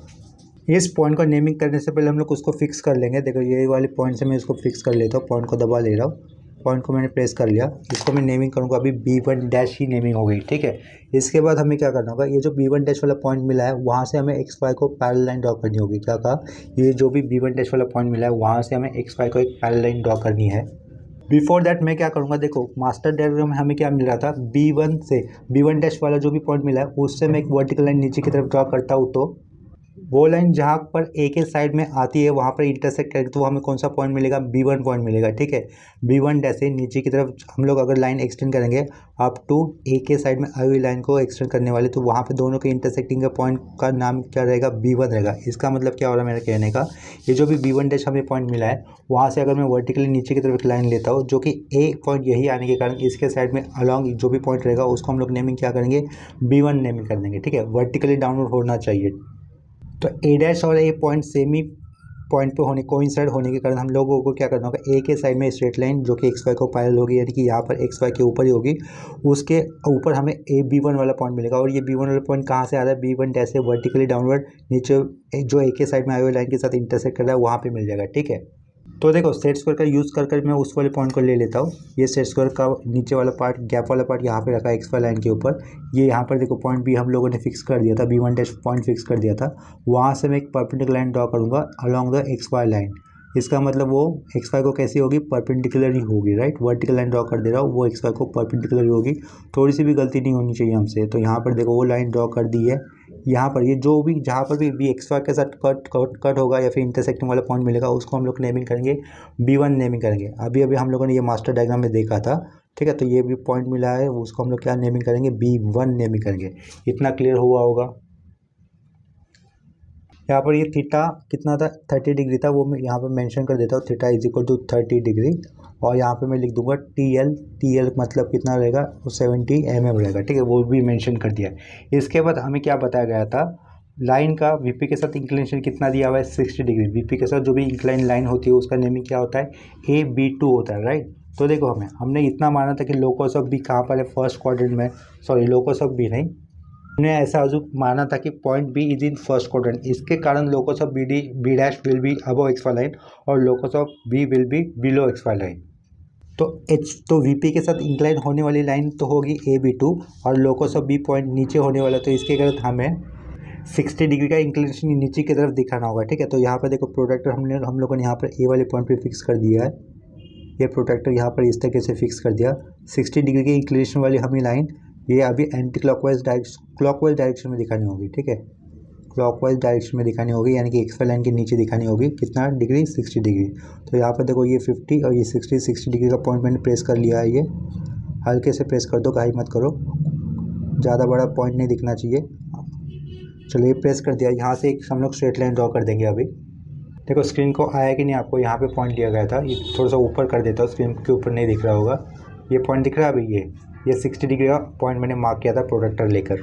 इस पॉइंट को नेमिंग करने से पहले हम लोग उसको फिक्स कर लेंगे। देखो ये वाले पॉइंट से मैं इसको फिक्स कर लेता हूँ, पॉइंट को दबा ले रहा हूँ, पॉइंट को मैंने प्रेस कर लिया, इसको मैं नेमिंग करूँगा, अभी बी वन डैश ही नेमिंग हो गई, ठीक है। इसके बाद हमें क्या करना होगा, ये जो बी वन डैश वाला पॉइंट मिला है वहाँ से हमें एक्स वाई को पैरेलल लाइन ड्रॉ करनी होगी। क्या कहा, ये जो भी बी वन डैश वाला पॉइंट मिला है वहाँ से हमें एक्स वाई को एक पैरेलल लाइन ड्रॉ करनी है। बिफोर दैट मैं क्या करूँगा, देखो मास्टर डायग्राम में हमें क्या मिल रहा था, बी वन से बी वन डैश वाला जो भी पॉइंट मिला है उससे मैं एक वर्टिकल लाइन नीचे की तरफ ड्रॉ करता हूँ, तो वो लाइन जहाँ पर ए के साइड में आती है वहाँ पर इंटरसेक्ट करेगी तो हमें कौन सा पॉइंट मिलेगा, B1 पॉइंट मिलेगा। ठीक है, B1 डैश से नीचे की तरफ हम लोग अगर लाइन एक्सटेंड करेंगे अप टू ए के साइड में आई हुई लाइन को एक्सटेंड करने वाले, तो वहाँ पे दोनों के इंटरसेक्टिंग का पॉइंट का नाम क्या रहेगा, B1 रहेगा। इसका मतलब क्या हो रहा है मेरे कहने का, ये जो भी B1 डैश हमें पॉइंट मिला है वहाँ से अगर मैं वर्टिकली नीचे की तरफ एक लाइन लेता हूँ जो कि ए पॉइंट यही आने के कारण इसके साइड में अलॉन्ग जो भी पॉइंट रहेगा उसको हम लोग नेमिंग क्या करेंगे, B1 नेमिंग कर देंगे। ठीक है, वर्टिकली डाउनवर्ड होना चाहिए। तो ए डैश और ए पॉइंट सेम ही पॉइंट पे होने कोइंसाइड होने के कारण हम लोगों को क्या करना होगा, ए के साइड में स्ट्रेट लाइन जो कि एक्स वाई को पैरेलल होगी, यानी कि यहाँ पर एक्स वाई के ऊपर ही होगी, उसके ऊपर हमें ए B1 वाला पॉइंट मिलेगा। और ये B1 वाला पॉइंट कहाँ से आ रहा है, B1 डैश से वर्टिकली डाउनवर्ड नीचे जो ए के साइड में आई हुई लाइन के साथ इंटरसेक्ट कर रहा है वहाँ पे मिल जाएगा। ठीक है, तो देखो सेट स्क्वायर का यूज़ कर मैं उस वाले पॉइंट को ले लेता हूँ। ये सेट स्क्वायर का नीचे वाला पार्ट, गैप वाला पार्ट यहाँ पे रखा है एक्स वाई लाइन के ऊपर। ये यहाँ पर देखो पॉइंट बी हम लोगों ने फिक्स कर दिया था, B1 डैश पॉइंट फिक्स कर दिया था। वहाँ से मैं एक परपेंडिकुलर लाइन ड्रॉ करूँगा along the X Y line. इसका मतलब वो एक्स वाई को कैसी होगी, परपेंडिकुलर ही होगी, राइट। वर्टिकल लाइन ड्रॉ कर दे रहा हूँ, वो एक्स वाई को परपेंडिकुलर ही होगी, थोड़ी सी भी गलती नहीं होनी चाहिए हमसे। तो यहाँ पर देखो वो लाइन ड्रॉ कर दी है। यहाँ पर ये जो भी जहाँ पर भी एक्स वाई के साथ कट होगा या फिर इंटरसेक्टिंग वाला पॉइंट मिलेगा उसको हम लोग नेमिंग करेंगे, B1 नेमिंग करेंगे। अभी अभी हम लोगों ने ये मास्टर डायग्राम में देखा था। ठीक है, तो ये भी पॉइंट मिला है उसको हम लोग क्या नेमिंग करेंगे, B1 नेमिंग करेंगे। इतना क्लियर हुआ होगा। यहाँ पर ये थीटा कितना था, 30 डिग्री था, वो मैं यहाँ पर मेंशन कर देता हूँ, theta is equal to 30 degree. और यहाँ पे मैं लिख दूंगा TL मतलब कितना रहेगा, वो 70 mm रहेगा। ठीक है, वो भी मेंशन कर दिया है। इसके बाद हमें क्या बताया गया था, लाइन का VP के साथ इंक्लिनेशन कितना दिया हुआ है, 60 डिग्री। VP के साथ जो भी इंक्लाइन लाइन होती है उसका नेमिंग क्या होता है, AB2 होता है, राइट। तो देखो हमने इतना माना था कि लोकस ऑफ बी कहाँ पर है, फर्स्ट क्वाड्रेंट में, सॉरी लोकस ऑफ बी नहीं, हमने ऐसा माना था कि point B is in first quadrant. इसके कारण locus of B dash will be above X Y line और locus of B will be below X Y line. तो VP के साथ इंक्लाइन होने वाली लाइन तो होगी AB2 और लोकस ऑफ बी पॉइंट नीचे होने वाला, तो इसके कारण हमें 60 डिग्री का इंक्लिनेशन नीचे की तरफ दिखाना होगा। ठीक है, तो यहाँ पर देखो प्रोटेक्टर हम लोगों ने यहाँ पर ए वाले पॉइंट पे फिक्स कर दिया है। ये प्रोटेक्टर यहाँ पर इस तरीके से फिक्स कर दिया। 60 डिग्री की इंक्लिनेशन वाली हमें लाइन ये अभी एंटी क्लॉकवाइज डायरेक्शन में दिखानी होगी। ठीक है, क्लॉकवाइज डायरेक्शन में दिखानी होगी, यानी कि एक्स वाई लाइन के नीचे दिखानी होगी। कितना डिग्री, 60 डिग्री। तो यहाँ पर देखो ये 50 और ये 60 डिग्री का पॉइंट मैंने प्रेस कर लिया है। ये हल्के से प्रेस कर दो, काहे मत करो, ज़्यादा बड़ा पॉइंट नहीं दिखना चाहिए। चलो ये प्रेस कर दिया। यहाँ से एक हम लोग स्ट्रेट लाइन ड्रॉ कर देंगे। अभी देखो स्क्रीन को आया कि नहीं आपको, यहाँ पे पॉइंट दिया गया था, ये थोड़ा सा ऊपर कर देता हूँ, स्क्रीन के ऊपर नहीं दिख रहा होगा। ये पॉइंट दिख रहा है अभी, ये 60 डिग्री का पॉइंट मैंने मार्क किया था प्रोटेक्टर लेकर।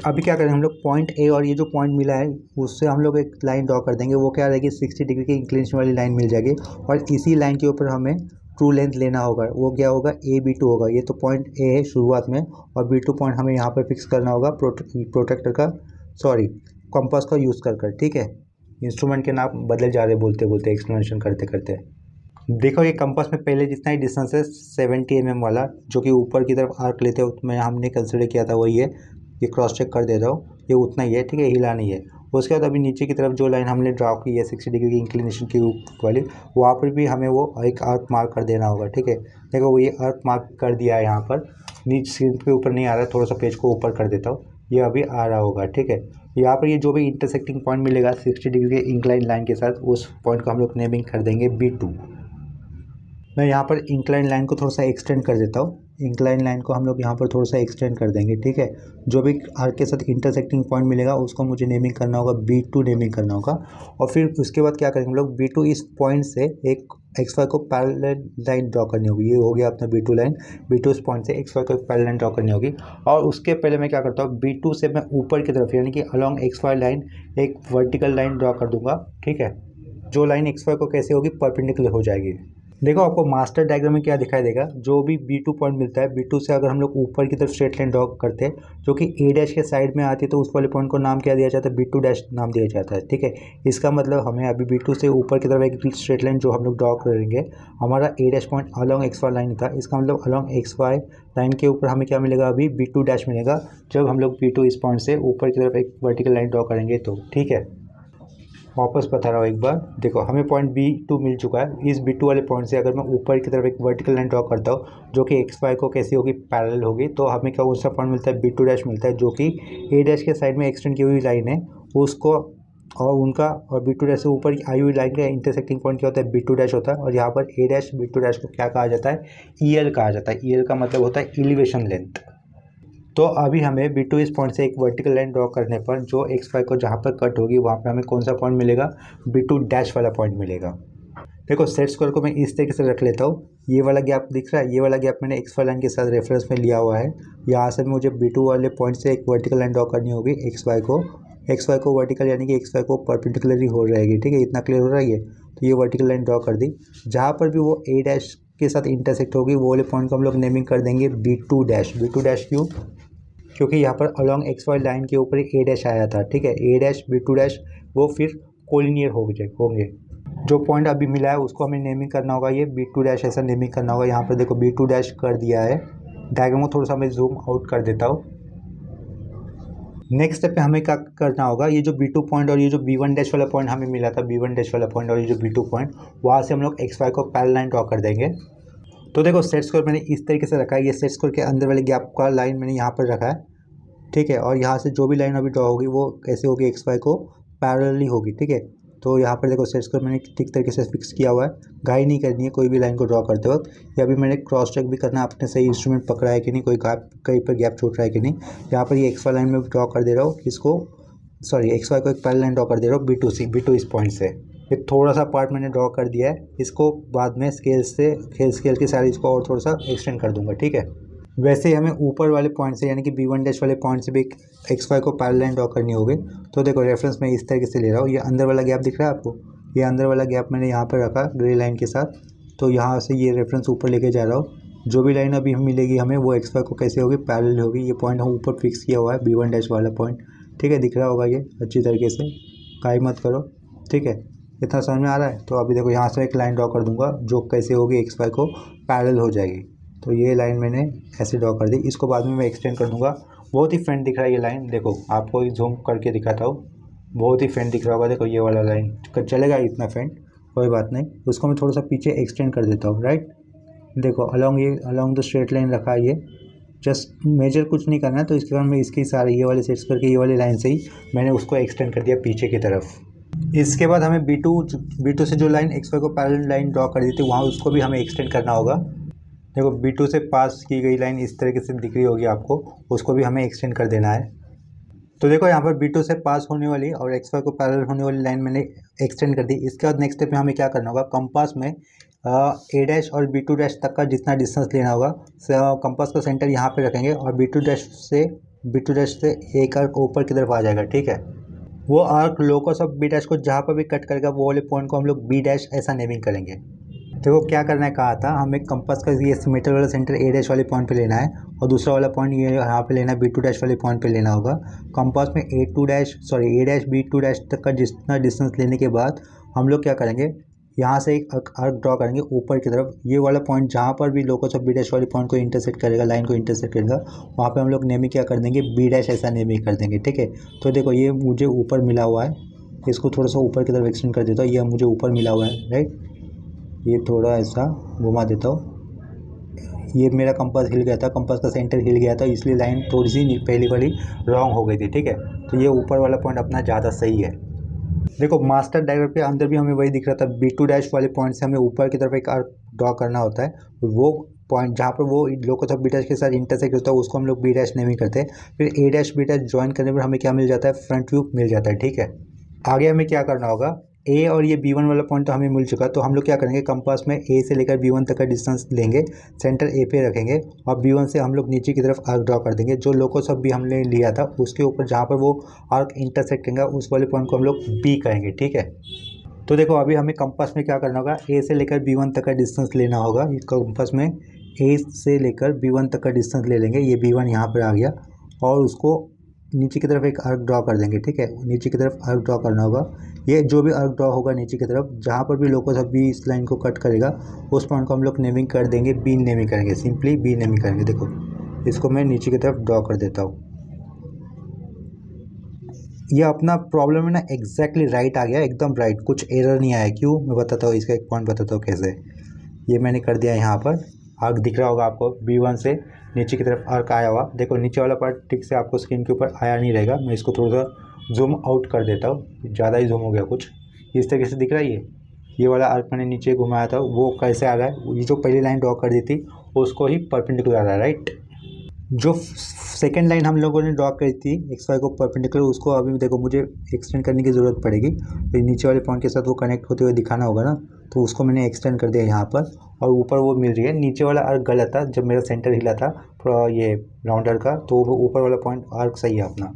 अभी क्या करें हम लोग, पॉइंट ए और ये जो पॉइंट मिला है उससे हम लोग एक लाइन ड्रॉ कर देंगे। वो क्या रहेगी, 60 डिग्री की इंक्लिनेशन वाली लाइन मिल जाएगी और इसी लाइन के ऊपर हमें ट्रू लेंथ लेना होगा। वो क्या होगा, AB2 होगा। ये तो पॉइंट ए है शुरुआत में और B2 पॉइंट हमें यहाँ पर फिक्स करना होगा प्रोटेक्टर का, सॉरी कंपास का यूज़ कर। ठीक है, इंस्ट्रूमेंट के नाम बदल जा रहे बोलते बोलते, एक्सप्लेनेशन करते करते। देखो ये कंपास में पहले जितना ही डिस्टेंस है 70 mm वाला जो कि ऊपर की तरफ आर्क लेते हैं उसमें हमने कंसिडर किया था वही है। ये क्रॉस चेक कर देता हूँ, ये उतना ही है। ठीक है, हिला नहीं है। उसके बाद अभी नीचे की तरफ जो लाइन हमने ड्रॉ की है 60 डिग्री की इंक्लिनेशन की वाली, वहाँ पर भी हमें वो एक आर्क मार्क कर देना होगा। ठीक है, देखो वो ये आर्क मार्क कर दिया है यहाँ पर, नीचे स्क्रीन के ऊपर नहीं आ रहा है, थोड़ा सा पेज को ऊपर कर देता हूँ, ये अभी आ रहा होगा। ठीक है, यहाँ पर ये जो भी इंटरसेक्टिंग पॉइंट मिलेगा 60 डिग्री के इंक्लाइन लाइन के साथ, उस पॉइंट को हम लोग नेमिंग कर देंगे B2। मैं यहाँ पर इंक्लाइन लाइन को थोड़ा सा एक्सटेंड कर देता हूँ। इंक्लाइन लाइन को हम लोग यहाँ पर थोड़ा सा एक्सटेंड कर देंगे। ठीक है, जो भी आर्क के साथ इंटरसेक्टिंग पॉइंट मिलेगा उसको मुझे नेमिंग करना होगा, B2 नेमिंग करना होगा। और फिर उसके बाद क्या करेंगे हम लोग, B2 इस पॉइंट से एक एक्स वाई को पैरेलल लाइन ड्रॉ करनी होगी। ये हो गया अपना B2 लाइन। B2 इस पॉइंट से एक्स वाई को पैरेलल लाइन ड्रॉ करनी होगी। और उसके पहले मैं क्या करता हूँ, B2 से मैं ऊपर की तरफ यानी कि अलॉन्ग एक्स वाई लाइन एक वर्टिकल लाइन ड्रॉ कर दूंगा। ठीक है, जो लाइन एक्स वाई को कैसे होगी, परपेंडिकुलर हो जाएगी। देखो आपको मास्टर डायग्राम में क्या दिखाई देगा, जो भी B2 पॉइंट मिलता है, B2 से अगर हम लोग ऊपर की तरफ स्ट्रेट लाइन ड्रॉ करते हैं जो कि A डैश के साइड में आती है, तो उस वाले पॉइंट को नाम क्या दिया जाता है, B2 डैश नाम दिया जाता है। ठीक है, इसका मतलब हमें अभी B2 से ऊपर की तरफ एक स्ट्रेट लाइन जो हम लोग ड्रॉ करेंगे, हमारा A dash point along X Y line था, इसका मतलब अलॉन्ग एक्स वाई लाइन के ऊपर हमें क्या मिलेगा, अभी B2 डैश मिलेगा जब हम लोग B2 इस पॉइंट से ऊपर की तरफ एक वर्टिकल लाइन ड्रॉ करेंगे तो। ठीक है, वापस बता रहा हूँ एक बार, देखो हमें पॉइंट B2 मिल चुका है। इस B2 वाले पॉइंट से अगर मैं ऊपर की तरफ एक वर्टिकल लाइन ड्रॉ करता हूँ जो कि एक्स वाई को कैसी होगी, पैरेलल होगी, तो हमें क्या कौन सा पॉइंट मिलता है, B2 डैश मिलता है, जो कि A डैश के साइड में एक्सटेंड की हुई लाइन है। उसको और उनका और B2 डैश से ऊपर आई हुई लाइन का इंटरसेक्टिंग पॉइंट क्या होता है, B2 डैश होता है। और यहाँ पर A डैश B2 डैश को क्या कहा जाता है, EL कहा जाता है। EL का मतलब होता है एलिवेशन लेंथ। तो अभी हमें B2 इस पॉइंट से एक वर्टिकल लाइन ड्रॉ करने पर जो XY को जहाँ पर कट होगी वहाँ पर हमें कौन सा पॉइंट मिलेगा, B2 डैश वाला पॉइंट मिलेगा। देखो सेट स्क्वायर को मैं इस तरीके से रख लेता हूँ। ये वाला गैप दिख रहा है, ये वाला गैप मैंने XY लाइन के साथ रेफरेंस में लिया हुआ है। यहाँ से मुझे B2 वाले पॉइंट से एक वर्टिकल लाइन ड्रॉ करनी होगी XY को वर्टिकल यानी कि XY को परपेंडिकुलरली हो रहेगी। ठीक है, इतना क्लियर हो रहा है ये। तो ये वर्टिकल लाइन ड्रॉ कर दी। जहाँ पर भी वो A डैश के साथ इंटरसेक्ट होगी वो वाले पॉइंट को हम लोग नेमिंग कर देंगे B2 डैश। B2 डैश क्यों, क्योंकि यहाँ पर अलॉन्ग XY लाइन के ऊपर एक A डैश आया था। ठीक है, A डैश B2 डैश वो फिर कोलिनियर होंगे। जो पॉइंट अभी मिला है उसको हमें नेमिंग करना होगा, ये B2 डैश ऐसा नेमिंग करना होगा। यहाँ पर देखो B2 डैश कर दिया है। डायग्राम को थोड़ा सा मैं जूम आउट कर देता हूँ। नेक्स्ट स्टेप पे हमें क्या करना होगा, ये जो B2 पॉइंट और ये जो B1 डैश वाला पॉइंट हमें मिला था, B1 डैश वाला पॉइंट और ये जो B2 पॉइंट, वहाँ से हम लोग XY को पैरेलल लाइन ड्रॉ कर देंगे। तो देखो सेट स्क्वायर मैंने इस तरीके से रखा है। ये सेट स्क्वायर के अंदर वाले गैप का लाइन मैंने यहाँ पर रखा है। ठीक है, और यहाँ से जो भी लाइन अभी ड्रॉ होगी वो कैसे होगी, XY को पैरेलली होगी। ठीक है, तो यहाँ पर देखो सेट स्क्वायर मैंने ठीक तरीके से फिक्स किया हुआ है। घाई नहीं करनी है कोई भी लाइन को ड्रॉ करते वक्त। या अभी मैंने क्रॉस चेक भी करना है आपने सही इंस्ट्रूमेंट पकड़ा है कि नहीं, कोई गैप कहीं पर गैप छूट रहा है कि नहीं। यहाँ पर ये XY लाइन में ड्रॉ कर दे रहा हूँ इसको, सॉरी XY को एक पैरेलल लाइन ड्रॉ कर दे रहा हूँ B2 इस पॉइंट से। ये थोड़ा सा पार्ट मैंने ड्रॉ कर दिया है, इसको बाद में स्केल के साइड इसको और थोड़ा सा एक्सटेंड कर दूंगा। ठीक है, वैसे ही हमें ऊपर वाले पॉइंट से यानी कि B1 डैश वाले पॉइंट से भी XY को पैरेलल लाइन ड्रॉ करनी होगी। तो देखो रेफरेंस मैं इस तरीके से ले रहा हूँ। ये अंदर वाला गैप दिख रहा है आपको, ये अंदर वाला गैप मैंने यहाँ पर रखा ग्रे लाइन के साथ। तो यहाँ से ये रेफरेंस ऊपर लेके जा रहा हूँ। जो भी लाइन अभी मिलेगी हमें वो XY को कैसे होगी, पैरेलल होगी। ये पॉइंट हम ऊपर फिक्स किया हुआ है B1 डैश वाला पॉइंट। ठीक है, दिख रहा होगा ये अच्छी तरीके से, काई मत करो। ठीक है, इतना समझ में आ रहा है। तो अभी देखो यहाँ से एक लाइन ड्रॉ कर दूंगा जो कैसे होगी, XY को पैरेलल हो जाएगी। तो ये लाइन मैंने ऐसे ड्रॉ कर दी, इसको बाद में मैं एक्सटेंड कर दूंगा। बहुत ही फेंट दिख रहा है ये लाइन, देखो आपको जूम करके दिखाता हूँ, बहुत ही फेंट दिख रहा होगा। देखो ये वाला लाइन चलेगा इतना फेंट, कोई बात नहीं। उसको मैं थोड़ा सा पीछे एक्सटेंड कर देता हूँ। राइट, देखो अलॉन्ग द स्ट्रेट लाइन रखा है ये। जस्ट मेजर कुछ नहीं करना है, तो इसके बाद मैं इसके सारे ये वाले सेट्स करके ये वाली लाइन से ही मैंने उसको एक्सटेंड कर दिया पीछे की तरफ। इसके बाद हमें B2 से जो लाइन XY को पैरेलल लाइन ड्रॉ कर दी थी वहाँ उसको भी हमें एक्सटेंड करना होगा। देखो B2 से पास की गई लाइन इस तरीके से दिख रही होगी आपको, उसको भी हमें एक्सटेंड कर देना है। तो देखो यहाँ पर B2 से पास होने वाली और XY को पैरेलल होने वाली लाइन मैंने एक्सटेंड कर दी। इसके बाद नेक्स्ट स्टेप में हमें क्या करना होगा, कंपास में A डैश और B2 डैश तक का जितना डिस्टेंस लेना होगा, कंपास का सेंटर यहाँ पे रखेंगे और B2 डैश से एक आर्क ऊपर की तरफ आ जाएगा। ठीक है, वो arc locus of B dash को जहाँ पर भी कट करेगा वो वाले पॉइंट को हम लोग B डैश ऐसा नेमिंग करेंगे। देखो क्या करना है, कहा था हमें कंपास का ये सिमेट्री वाला सेंटर A डैश वाले पॉइंट पे लेना है और दूसरा वाला पॉइंट ये यहाँ पे लेना है B2 डैश वाले पॉइंट पे लेना होगा। कंपास में A डैश B2 डैश तक का जितना डिस्टेंस लेने के बाद हम लोग क्या करेंगे, यहाँ से एक आर्क ड्रॉ करेंगे ऊपर की तरफ। ये वाला पॉइंट जहाँ पर भी लोकस ऑफ B डैश वाले पॉइंट को इंटरसेक्ट करेगा, लाइन को इंटरसेक्ट करेगा, वहाँ पर हम लोग नेमिंग क्या कर देंगे, B डैश ऐसा नेमिंग कर देंगे। ठीक है, तो देखो ये मुझे ऊपर मिला हुआ है, इसको थोड़ा सा ऊपर की तरफ एक्सटेंड कर देता हूँ। ये मुझे ऊपर मिला हुआ है। राइट, ये थोड़ा ऐसा घुमा देता हूँ। ये मेरा कंपास हिल गया था, कंपास का सेंटर हिल गया था, इसलिए लाइन थोड़ी सी पहली वाली रॉन्ग हो गई थी। ठीक है, तो ये ऊपर वाला पॉइंट अपना ज़्यादा सही है। देखो मास्टर डायग्राम के अंदर भी हमें वही दिख रहा था, B2 डैश वाले पॉइंट से हमें ऊपर की तरफ एक आर्क ड्रॉ करना होता है। वो पॉइंट जहाँ पर वो लोकस ऑफ B डैश के साथ इंटरसेक्ट होता है उसको हम लोग B डैश नेमिंग करते हैं। फिर A dash B dash join करने पर हमें क्या मिल जाता है, फ्रंट व्यू मिल जाता है। ठीक है, आगे हमें क्या करना होगा, A और ये B1 वाला पॉइंट तो हमें मिल चुका, तो हम लोग क्या करेंगे, कंपास में A से लेकर B1 तक का डिस्टेंस लेंगे, सेंटर A पे रखेंगे और B1 से हम लोग नीचे की तरफ आर्क ड्रॉ कर देंगे। जो लोकस ऑफ B हमने लिया था उसके ऊपर जहाँ पर वो आर्क इंटरसेक्ट करेंगे उस वाले पॉइंट को हम लोग B कहेंगे। ठीक है, तो देखो अभी हमें कंपास में क्या करना होगा, A से लेकर B1 तक का डिस्टेंस लेना होगा। कंपास में A से लेकर B1 तक का डिस्टेंस ले लेंगे, ये B1 यहाँ पर आ गया और उसको नीचे की तरफ एक आर्क ड्रॉ कर देंगे। ठीक है, नीचे की तरफ आर्क ड्रॉ करना होगा। ये जो भी आर्क ड्रॉ होगा नीचे की तरफ जहाँ पर भी लोकस ऑफ B इस लाइन को कट करेगा उस पॉइंट को हम लोग नेमिंग कर देंगे, B नेमिंग करेंगे, सिंपली B नेमिंग करेंगे। देखो इसको मैं नीचे की तरफ ड्रॉ कर देता हूँ। ये अपना प्रॉब्लम है ना एग्जैक्टली राइट आ गया, एकदम राइट, कुछ एरर नहीं आया। क्यों, मैं बताता हूँ, इसका एक पॉइंट बताता हूँ कैसे। ये मैंने कर दिया, यहाँ पर आर्क दिख रहा होगा आपको, B1 से नीचे की तरफ आर्क आया हुआ। देखो नीचे वाला पार्ट ठीक से आपको स्क्रीन के ऊपर आया नहीं रहेगा, मैं इसको थोड़ा सा जूम आउट कर देता हूँ, ज़्यादा ही जूम हो गया कुछ, इस तरीके से दिख रहा है ये वाला आर्क मैंने नीचे घुमाया था वो कैसे आ रहा है, ये जो पहली लाइन ड्रॉ कर दी थी उसको ही परपेंडिकुलर आ रहा है, राइट। जो सेकेंड लाइन हम लोगों ने ड्रॉ करी थी एक्स वाई को परपेंडिकुलर, उसको अभी देखो मुझे एक्सटेंड करने की ज़रूरत पड़ेगी, तो नीचे वाले पॉइंट के साथ वो कनेक्ट होते हुए दिखाना होगा ना, तो उसको मैंने एक्सटेंड कर दिया यहाँ पर, और ऊपर वो मिल रही है। नीचे वाला आर्क गलत था, जब मेरा सेंटर हिला था ये राउंडर का, तो वो ऊपर वाला पॉइंट आर्क सही है अपना।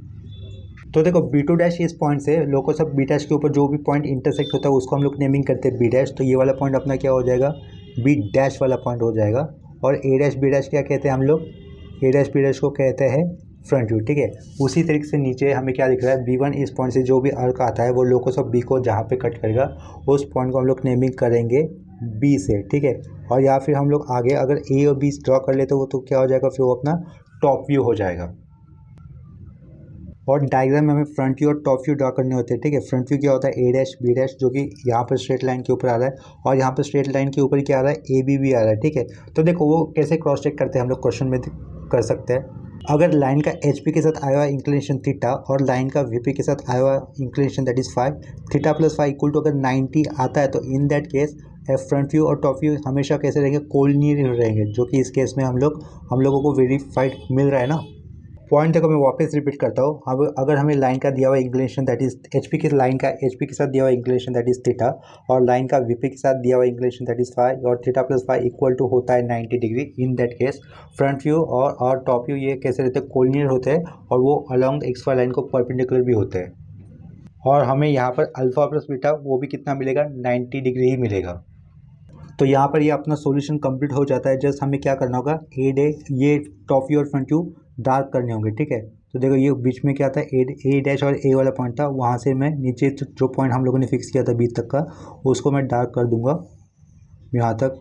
तो देखो बी टू डैश इस पॉइंट से लोगों सब बी डैश के ऊपर जो भी पॉइंट इंटरसेक्ट होता है उसको हम लोग नेमिंग करते हैं बी डैश, तो ये वाला पॉइंट अपना क्या हो जाएगा, बी डैश वाला पॉइंट हो जाएगा। और ए डैश बी डैश क्या कहते हैं हम लोग, ए डैश बी डैश को कहते हैं फ्रंट व्यू, ठीक है। उसी तरीके से नीचे हमें क्या दिख रहा है, B1 इस पॉइंट से जो भी आर्क आता है वो लोगों सब बी को जहाँ पे कट करेगा उस पॉइंट को हम लोग नेमिंग करेंगे बी से, ठीक है। और या फिर हम लोग आगे अगर ए और बी ड्रॉ कर लेते वो तो क्या हो जाएगा, फिर वो अपना टॉप व्यू हो जाएगा। और डायग्राम में हमें फ्रंट व्यू और टॉप व्यू ड्रॉ करने होते हैं, ठीक है। फ्रंट व्यू क्या होता है, ए डैश बी डैश जो कि यहाँ पर स्ट्रेट लाइन के ऊपर आ रहा है, और यहाँ पर स्ट्रेट लाइन के ऊपर क्या आ रहा है, ए बी भी आ रहा है, ठीक है। तो देखो वो कैसे क्रॉस चेक करते हैं हम लोग क्वेश्चन में कर सकते हैं। अगर लाइन का एच पी के साथ आया हुआ इंक्लिनेशन थीटा और लाइन का वी पी के साथ आया हुआ inclination that is 5, theta plus 5 equal to अगर 90 आता है, तो in that case front view और टॉप व्यू हमेशा कैसे रहेंगे, कोलिनियर रहेंगे, जो कि इस केस में हम लोगों को वेरीफाइड मिल रहा है ना। पॉइंट देखो मैं वापस रिपीट करता हूँ। अब अगर हमें लाइन का दिया हुआ इंक्लिनेशन दैट इज एचपी के, लाइन का एचपी के साथ दिया हुआ इंक्लिनेशन दैट इज थीटा, और लाइन का वीपी के साथ दिया हुआ इंक्लिनेशन दैट इज 5, और थीटा प्लस 5 इक्वल टू होता है 90 degree, in that case front view और टॉप व्यू ये कैसे रहते हैं, कोलिनियर होते हैं, और वो अलॉन्ग एक्स वाई लाइन को परपेंडिकुलर भी होते हैं। और हमें यहाँ पर अल्फा प्लस बीटा वो भी कितना मिलेगा, 90 डिग्री ही मिलेगा। तो यहाँ पर ये अपना सॉल्यूशन कंप्लीट हो जाता है। जस्ट हमें क्या करना होगा, ए डे ये टॉप व्यू और फ्रंट व्यू डार्क करने होंगे, ठीक है। तो देखो ये बीच में क्या था, ए डैश और ए वाला पॉइंट था, वहाँ से मैं नीचे जो पॉइंट हम लोगों ने फिक्स किया था बी तक का, उसको मैं डार्क कर दूंगा यहाँ तक।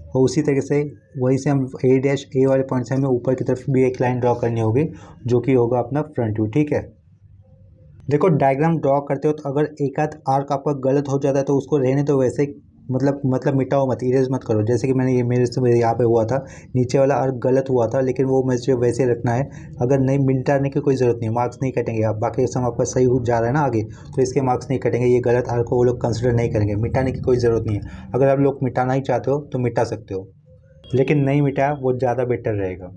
और उसी तरीके से वहीं से हम ए डैश ए वाले पॉइंट से हमें ऊपर की तरफ भी एक लाइन ड्रॉ करनी होगी, जो कि होगा अपना फ्रंट व्यू, ठीक है। देखो डायग्राम ड्रॉ करते हो तो अगर एक आध आर्क आपका गलत हो जाता है तो उसको रहने तो वैसे मतलब मिटाओ मत, इरेज मत करो। जैसे कि मैंने ये मेरे से यहाँ पे हुआ था, नीचे वाला आर्क गलत हुआ था, लेकिन वो मुझे वैसे रखना है। अगर नहीं मिटाने की कोई ज़रूरत नहीं, मार्क्स नहीं कटेंगे आप, बाकी सब आपका सही जा रहा है ना आगे, तो इसके मार्क्स नहीं कटेंगे। ये गलत आर्क को वो लोग कंसिडर नहीं करेंगे, मिटाने की कोई ज़रूरत नहीं है। अगर आप लोग मिटाना ही चाहते हो तो मिटा सकते हो, लेकिन नहीं मिटाया वो ज़्यादा बेटर रहेगा।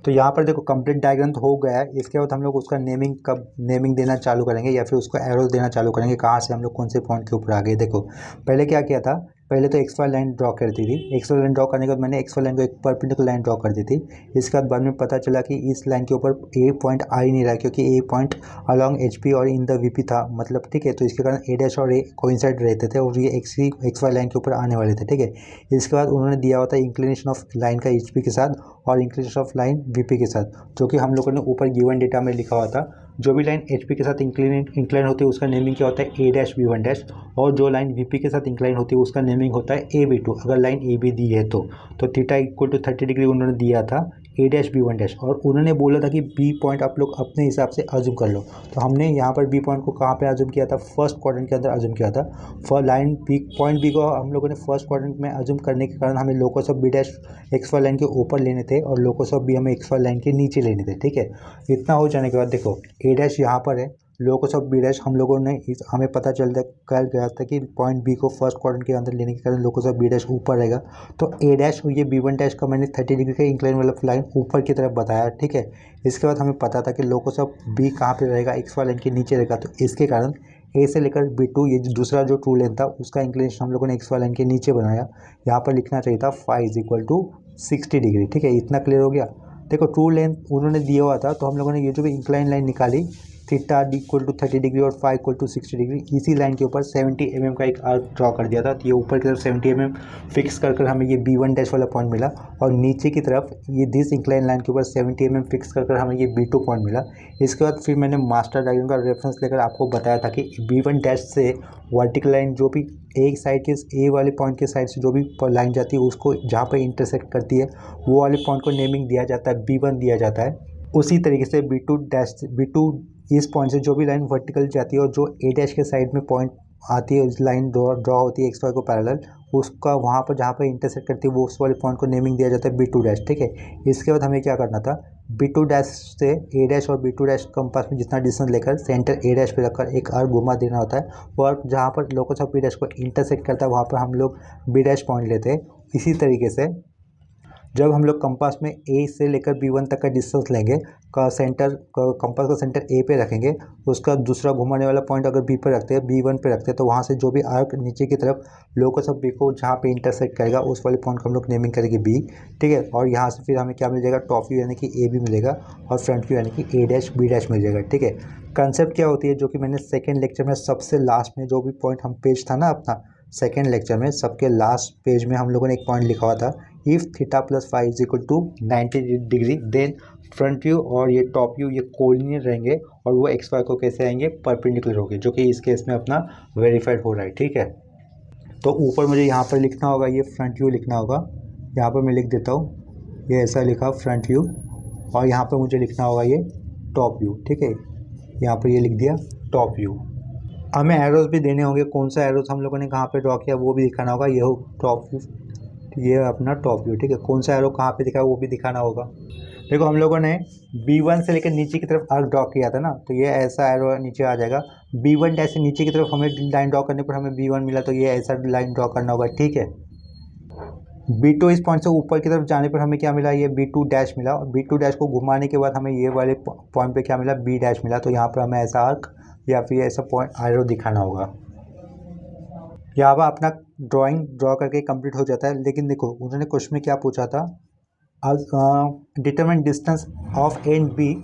तो यहाँ पर देखो कंप्लीट डायग्राम तो हो गया है। इसके बाद हम लोग उसका नेमिंग देना चालू करेंगे, या फिर उसको एरोज देना चालू करेंगे, कहाँ से हम लोग कौन से पॉइंट के ऊपर आ गए। देखो पहले क्या किया था, पहले तो एक्स वाई लाइन ड्रॉ करती थी, एक्स वाई लाइन ड्रॉ करने के बाद मैंने एक्स वाई लाइन को एक परपेंडिकुलर लाइन ड्रॉ कर दी थी। इसके बाद में पता चला कि इस लाइन के ऊपर ए पॉइंट आ ही नहीं रहा, क्योंकि ए पॉइंट अलॉन्ग एच पी और इन द वी पी था, मतलब ठीक है। तो इसके कारण ए डैश और ए कोइंसाइड रहते थे, और ये एक्स वाई लाइन के ऊपर आने वाले थे, ठीक है। इसके बाद उन्होंने दिया हुआ था इंक्लिनेशन ऑफ लाइन का एच पी के साथ और inclination of line we P के साथ, जो कि हम लोगों ने ऊपर गिवन डेटा में लिखा हुआ था। जो भी लाइन एच पी के साथ इंक्लाइन होती है उसका नेमिंग क्या होता है, ए डैश बी वन डैश, और जो लाइन वी पी के साथ इंक्लाइन होती है उसका नेमिंग होता है ए बी टू, अगर लाइन ए बी दी है तो थीटा इक्वल टू 30 डिग्री उन्होंने दिया था ए डैश बी वन डैश, और उन्होंने बोला था कि बी पॉइंट आप लोग अपने हिसाब से अज्यूम कर लो। तो हमने यहाँ पर बी पॉइंट को कहाँ पे अज्यूम किया था, फर्स्ट क्वाड्रेंट के अंदर अज्यूम किया था। For line B point B को हम लोगों ने फर्स्ट क्वाड्रेंट में अज्यूम करने के कारण हमें locus of B dash X Y line के ऊपर लेने थे, और लोकस ऑफ बी हमें एक्स वाई लाइन के नीचे लेने थे, ठीक है। इतना हो जाने के बाद देखो ए डैश यहाँ पर है, लोकस ऑफ बी डैश हम लोगों ने हमें पता चल गया था कि पॉइंट बी को फर्स्ट क्वाड्रेंट के अंदर लेने के कारण लोकस ऑफ बी डैश ऊपर रहेगा। तो ए डैश और ये बी वन डैश का मैंने 30 डिग्री का इंक्लाइन वाला लाइन ऊपर की तरफ बताया, ठीक है। इसके बाद हमें पता था कि लोकस ऑफ बी कहाँ पे रहेगा, एक्स वाई लाइन के नीचे रहेगा। तो इसके कारण ए से लेकर बी टू ये दूसरा जो ट्रू लेंथ था उसका इंक्लिनेशन हम लोगों ने एक्स वाई लाइन के नीचे बनाया। यहाँ पर लिखना चाहिए था phi is equal to 60 degree, ठीक है। इतना क्लियर हो गया। देखो ट्रू लेंथ उन्होंने दिया हुआ था, तो हम लोगों ने ये जो भी इंक्लाइन लाइन निकाली, थीटा इक्वल टू 30 डिग्री और फाई इक्वल टू 60 डिग्री, इसी लाइन के ऊपर 70 mm का एक आर्क ड्रॉ कर दिया था। तो ये ऊपर की तरफ 70 mm फिक्स कर हमें ये बी वन डैश वाला पॉइंट मिला, और नीचे की तरफ ये दिस इंक्लाइन लाइन के ऊपर 70 mm फिक्स कर हमें ये बी टू पॉइंट मिला। इसके बाद फिर मैंने मास्टर डायग्राम का रेफरेंस लेकर आपको बताया था कि बी वन डैश से वर्टिकल लाइन जो भी एक साइड के ए वाले पॉइंट के साइड से जो भी लाइन जाती है उसको जहाँ पर इंटरसेक्ट करती है वो वाले पॉइंट को नेमिंग दिया जाता है, बी वन दिया जाता है। उसी तरीके से बी टू इस पॉइंट से जो भी लाइन वर्टिकल जाती है और जो ए डैश के साइड में पॉइंट आती है, लाइन ड्रॉ होती है एक्स वाई को पैरेलल, उसका वहाँ पर जहाँ पर इंटरसेक्ट करती है वो उस वाले पॉइंट को नेमिंग दिया जाता है बी टू डैश, ठीक है। इसके बाद हमें क्या करना था, B2 डैश से A डैश और B2 डैश कंपास में जितना डिस्टेंस लेकर सेंटर A डैश पे रखकर एक आर्क घुमा देना होता है। वो आर्क जहाँ पर लोकस ऑफ B डैश को इंटरसेक्ट करता है वहाँ पर हम लोग B डैश पॉइंट लेते हैं। इसी तरीके से जब हम लोग कंपास में A से लेकर B1 तक का डिस्टेंस लेंगे, का सेंटर कंपास का सेंटर A पे रखेंगे, उसका दूसरा घुमाने वाला पॉइंट अगर B पे रखते हैं, B1 पे रखते हैं, तो वहाँ से जो भी आर्क नीचे की तरफ लोकस ऑफ B को जहाँ पे इंटरसेक्ट करेगा उस वाले पॉइंट को हम लोग नेमिंग करेंगे B, ठीक है। और यहाँ से फिर हमें क्या मिल जाएगा, टॉप व्यू यानी कि A भी मिलेगा और फ्रंट व्यू यानी कि A डैश B डैश मिल जाएगा, ठीक है। कंसेप्ट क्या होती है, जो कि मैंने सेकेंड लेक्चर में सबसे लास्ट में जो भी पॉइंट हम पेज था ना अपना सेकेंड लेक्चर में, सबके लास्ट पेज में हम लोगों ने एक पॉइंट लिखा हुआ था, if theta plus five is equal to 90 degree then front view और ये टॉप व्यू ये कोलिनियर रहेंगे और वो एक्स वाई को कैसे आएंगे, परपेंडिकुलर होंगे, जो कि इस केस में अपना वेरीफाइड हो रहा है, ठीक है। तो ऊपर मुझे यहाँ पर लिखना होगा, ये फ्रंट व्यू लिखना होगा, यहाँ पर मैं लिख देता हूँ, ये ऐसा लिखा फ्रंट व्यू, और यहाँ पर मुझे लिखना होगा ये टॉप व्यू, ठीक है। यहाँ पर ये लिख दिया टॉप व्यू। हमें एरोज भी देने होंगे, कौन सा एरोज हम लोगों ने कहाँ पे ड्रॉ किया वो भी दिखाना होगा। ये हो टॉप व्यू, ये अपना टॉप व्यू, ठीक है। कौन सा एरो कहाँ पे दिखा है वो भी दिखाना होगा। देखो हम लोगों ने B1 से लेकर नीचे की तरफ आर्क ड्रॉ किया था ना, तो ये ऐसा एरो नीचे आ जाएगा। B1 डैश से नीचे की तरफ हमें लाइन ड्रॉ करने पर हमें B1 मिला, तो ये ऐसा लाइन ड्रॉ करना होगा, ठीक है। B2 इस पॉइंट से ऊपर की तरफ जाने पर हमें क्या मिला, ये B2 डैश मिला, और B2 डैश को घुमाने के बाद हमें ये वाले पॉइंट पे क्या मिला, B डैश मिला। तो यहाँ पर हमें ऐसा आर्क या फिर ऐसा पॉइंट एरो दिखाना होगा। यहाँ पर अपना ड्राइंग ड्रॉ करके कंप्लीट हो जाता है। लेकिन देखो उन्होंने क्वेश्चन में क्या पूछा था, determine distance of A and B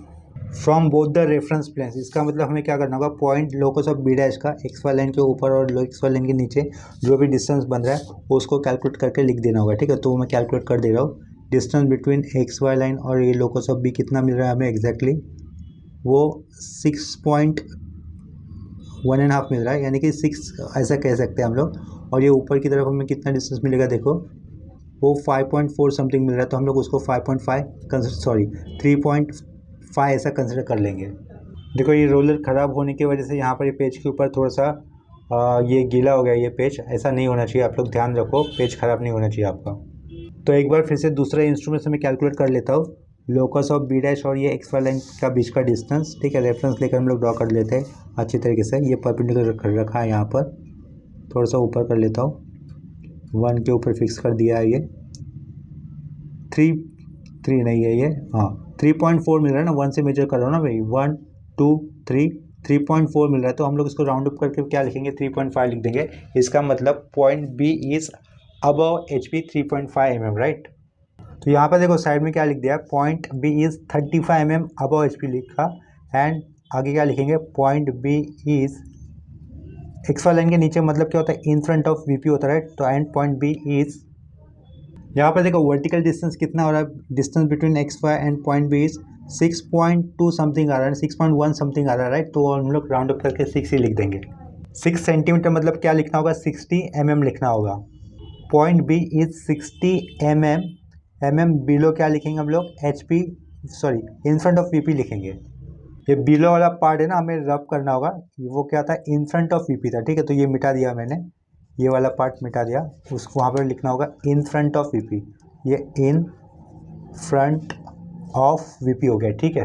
from both the reference planes. इसका मतलब हमें क्या करना होगा, point locus of B dash का एक्स वाई लाइन के ऊपर और एक्स वाई लाइन के नीचे जो भी डिस्टेंस बन रहा है उसको कैलकुलेट करके लिख देना होगा, ठीक है। तो मैं कैलकुलेट कर दे रहा हूँ, distance between X Y line और ये लोकस ऑफ बी कितना मिल रहा है हमें एग्जैक्टली, वो 6.1.5 मिल रहा है, यानी कि 6 ऐसा कह सकते हैं हम लोग। और ये ऊपर की तरफ हमें कितना डिस्टेंस मिलेगा, देखो वो 5.4 समथिंग मिल रहा है, तो हम लोग उसको 3.5 ऐसा कंसिडर कर लेंगे। देखो ये रोलर ख़राब होने की वजह से यहाँ पर ये पेज के ऊपर थोड़ा सा ये गीला हो गया, ये पेज ऐसा नहीं होना चाहिए, आप लोग ध्यान रखो, पेज ख़राब नहीं होना चाहिए आपका। तो एक बार फिर से दूसरे इंस्ट्रूमेंट से मैं कैलकुलेट कर लेता हूँ, लोकस ऑफ बी डैश और ये एक्स वाई लाइन का बीच का डिस्टेंस, ठीक है। रेफरेंस लेकर हम लोग ड्रॉ कर लेते हैं अच्छी तरीके से। ये परपेंडिकुलर कर रखा है, यहाँ पर थोड़ा सा ऊपर कर लेता हूँ, 1 के ऊपर फिक्स कर दिया है। ये 3 नहीं है ये, हाँ 3.4 मिल रहा है ना, 1 से मेजर कर रहा हूँ ना भाई, 1 2 3 3.4 मिल रहा है। तो हम लोग इसको राउंड अप करके क्या लिखेंगे, 3.5 लिख देंगे। इसका मतलब point B is above HP 3.5 mm, right. तो यहाँ पर देखो साइड में क्या लिख दिया, point B is 35 mm above HP लिखा, एंड आगे क्या लिखेंगे, point B is X Y line के नीचे मतलब क्या होता है, इन फ्रंट ऑफ VP होता है, राइट। तो एंड पॉइंट बी इज़, यहाँ पर देखो वर्टिकल डिस्टेंस कितना हो रहा है, distance between X Y and point B is 6.2 something आ रहा है, 6.1 समथिंग आ रहा है, राइट। तो हम लोग राउंड अप करके 6 ही लिख देंगे। 6 सेंटीमीटर मतलब क्या लिखना होगा, 60 mm लिखना होगा। Point B is 60 mm below क्या लिखेंगे हम लोग, HP sorry in front of VP लिखेंगे। ये बिलो वाला पार्ट है ना, हमें रब करना होगा, वो क्या था, इन फ्रंट ऑफ VP था, ठीक है। तो ये मिटा दिया मैंने, ये वाला पार्ट मिटा दिया, उसको वहाँ पर लिखना होगा इन फ्रंट ऑफ VP, ये इन फ्रंट ऑफ VP हो गया, ठीक है।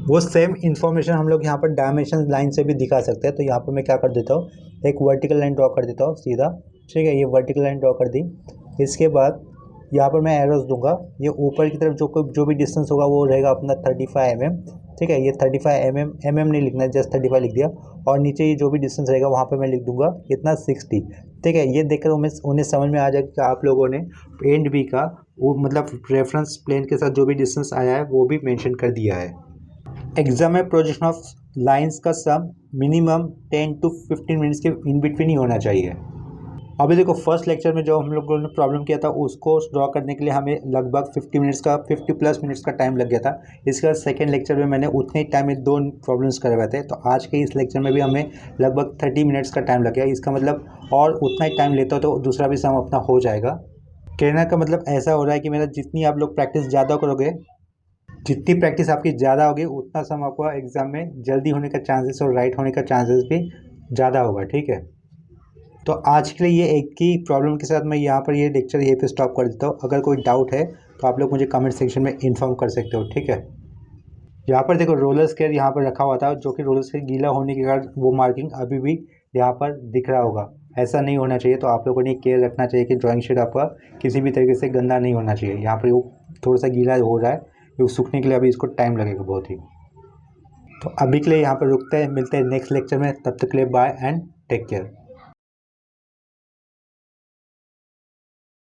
वो सेम इन्फॉर्मेशन हम लोग यहाँ पर डायमेंशन लाइन से भी दिखा सकते हैं। तो यहाँ पर मैं क्या कर देता हूँ, एक वर्टिकल लाइन ड्रॉ कर देता हूँ सीधा, ठीक है। ये वर्टिकल लाइन ड्रॉ कर दी, इसके बाद यहाँ पर मैं एरोज दूंगा, ये ऊपर की तरफ जो भी डिस्टेंस होगा वो रहेगा अपना 35 mm, ठीक है। ये 35 mm नहीं लिखना है, जस्ट 35 लिख दिया। और नीचे ये जो भी डिस्टेंस रहेगा वहाँ पे मैं लिख दूंगा कितना, 60, ठीक है। ये देखकर उन्हें समझ में आ जाएगा कि आप लोगों ने एंड बी का वो मतलब रेफरेंस प्लेन के साथ जो भी डिस्टेंस आया है वो भी मेंशन कर दिया है। एग्जाम में प्रोजेक्शन ऑफ लाइंस का सम मिनिमम 10 to 15 मिनट्स के इन बिटवीन ही होना चाहिए। अभी देखो फर्स्ट लेक्चर में जो हम लोगों ने प्रॉब्लम किया था उसको ड्रॉ करने के लिए हमें लगभग 50 प्लस मिनट्स का टाइम लग गया था। इसके बाद सेकेंड लेक्चर में मैंने उतने टाइम में 2 प्रॉब्लम्स करवाए थे। तो आज के इस लेक्चर में भी हमें लगभग 30 मिनट्स का टाइम लग गया। इसका मतलब और उतना ही टाइम लेता तो दूसरा भी सम अपना हो जाएगा। कहने का मतलब ऐसा हो रहा है कि मेरा जितनी आप लोग प्रैक्टिस ज़्यादा करोगे, जितनी प्रैक्टिस आपकी ज़्यादा होगी उतना सम आपका एग्ज़ाम में जल्दी होने का चांसेस और राइट होने का चांसेस भी ज़्यादा होगा, ठीक है। तो आज के लिए ये एक ही प्रॉब्लम के साथ मैं यहाँ पर ये लेक्चर यहीं पे स्टॉप कर देता हूँ। अगर कोई डाउट है तो आप लोग मुझे कमेंट सेक्शन में इन्फॉर्म कर सकते हो, ठीक है। यहाँ पर देखो रोलर स्केयर यहाँ पर रखा हुआ था, जो कि रोलर स्केयर गीला होने के कारण वो मार्किंग अभी भी यहाँ पर दिख रहा होगा। ऐसा नहीं होना चाहिए, तो आप लोगों ने केयर रखना चाहिए कि ड्राइंग शीट आपका किसी भी तरीके से गंदा नहीं होना चाहिए। यहाँ पर वो थोड़ा सा गीला हो रहा है, वो सूखने के लिए अभी इसको टाइम लगेगा बहुत ही। तो अभी के लिए यहाँ पर रुकते हैं, मिलते हैं नेक्स्ट लेक्चर में, तब तक के लिए बाय एंड टेक केयर।